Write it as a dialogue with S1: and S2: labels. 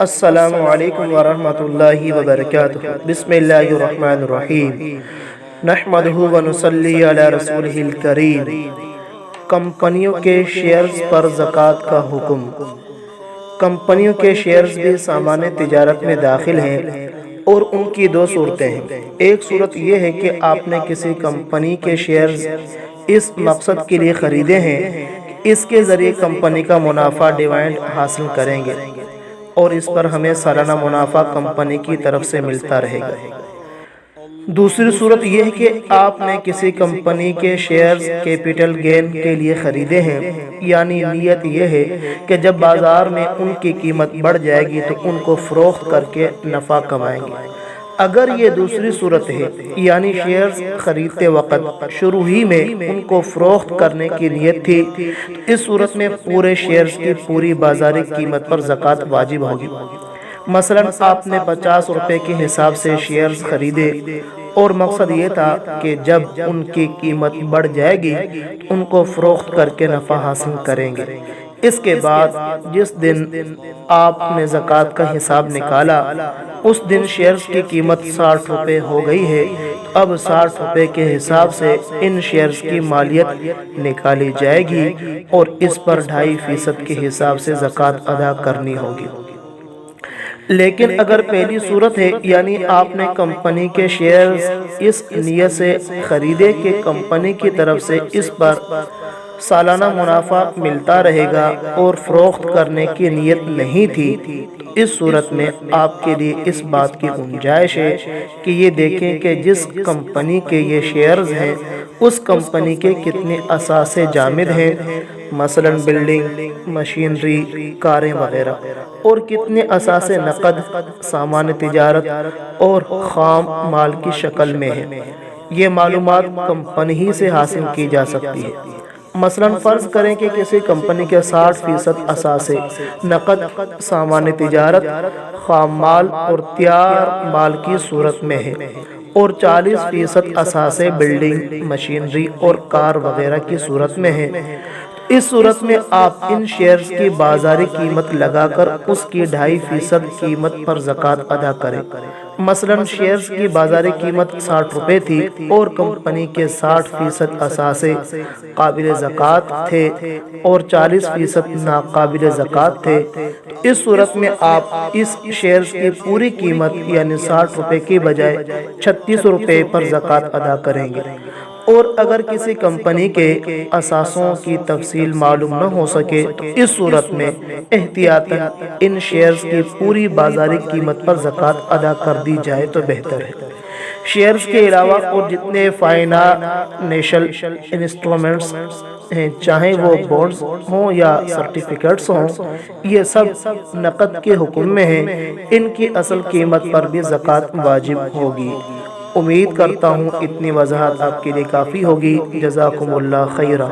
S1: السلام علیکم ورحمۃ اللہ وبرکاتہ۔ بسم اللہ الرحمن الرحیم، نحمدہ ونصلی علی رسولہ الکریم۔ کمپنیوں کے شیئرز پر زکوٰۃ کا حکم۔ کمپنیوں کے شیئرز بھی سامان تجارت میں داخل ہیں اور ان کی دو صورتیں ہیں۔ ایک صورت یہ ہے کہ آپ نے کسی کمپنی کے شیئرز اس مقصد کے لیے خریدے ہیں کہ اس کے ذریعے کمپنی کا منافع ڈیویڈنڈ حاصل کریں گے اور اس پر ہمیں سالانہ منافع کمپنی کی طرف سے ملتا رہے گا۔ دوسری صورت یہ ہے کہ آپ نے کسی کمپنی کے شیئرز کیپٹل گین کے لیے خریدے ہیں، یعنی نیت یہ ہے کہ جب بازار میں ان کی قیمت بڑھ جائے گی تو ان کو فروخت کر کے نفع کمائیں گے۔ اگر یہ دوسری صورت ہے، یعنی شیئرز خریدتے وقت شروع ہی میں ان کو فروخت کرنے کی نیت تھی، تو اس صورت میں پورے شیئرز کی پوری بازاری قیمت پر زکوٰۃ واجب ہوگی۔ مثلا آپ نے 50 روپے کے حساب سے شیئرز خریدے اور مقصد یہ تھا کہ جب ان کی قیمت بڑھ جائے گی تو ان کو فروخت کر کے نفع حاصل کریں گے۔ اس کے بعد جس دن آپ نے زکوٰۃ کا حساب نکالا اس دن شیئرز کی قیمت 60 روپے ہو گئی ہے، اب 60 روپے کے حساب سے ان شیئرز کی مالیت نکالی جائے گی اور اس پر 2.5% کے حساب سے زکوٰۃ ادا کرنی ہوگی۔ لیکن اگر پہلی صورت ہے، یعنی آپ نے کمپنی کے شیئرز اس نیت سے خریدے کہ کمپنی کی طرف سے اس پر سالانہ منافع ملتا رہے گا اور فروخت کرنے کی نیت نہیں تھی، اس صورت میں آپ کے لیے اس بات کی گنجائش ہے کہ یہ دیکھیں کہ جس کمپنی کے یہ شیئرز ہیں اس کمپنی کے کتنے اثاثے جامد ہیں، مثلا بلڈنگ، مشینری، کاریں وغیرہ، اور کتنے اثاثے نقد، سامان تجارت اور خام مال کی شکل میں ہیں۔ یہ معلومات کمپنی ہی سے حاصل کی جا سکتی ہے۔ مثلا فرض کریں کہ کسی کمپنی کے 60% اثاثے نقد، سامان تجارت، خام مال اور تیار مال کی صورت میں ہے اور 40% اثاثے بلڈنگ، مشینری اور کار وغیرہ کی صورت میں ہے۔ اس صورت میں آپ ان شیئرز کی بازاری قیمت لگا کر اس کی 2.5% قیمت پر زکوٰۃ ادا کریں۔ مثلا شیئرز کی بازاری قیمت 60 روپے تھی اور کمپنی کے 60% اثاثے قابل زکوٰۃ تھے اور 40% ناقابل زکوٰۃ تھے۔ اس صورت میں آپ اس شیئرز کی پوری قیمت یعنی 60 روپے کی بجائے 36 روپے پر زکوٰۃ ادا کریں گے۔ اور اگر کسی کمپنی کے اثاثوں کی تفصیل معلوم نہ ہو سکے تو اس صورت میں احتیاطاً ان شیئرز کی پوری بازاری قیمت پر زکوٰۃ ادا کر دی جائے تو بہتر ہے۔ شیئرز کے علاوہ اور جتنے فائنانشل انسٹرومنٹس ہیں، چاہے وہ بونڈز ہوں یا سرٹیفکیٹس ہوں، یہ سب نقد کے حکم میں ہیں، ان کی اصل قیمت پر بھی زکوٰۃ واجب ہوگی۔ امید کرتا ہوں اتنی وضاحت آپ کے لیے کافی ہوگی۔ جزاکم اللہ خیرا۔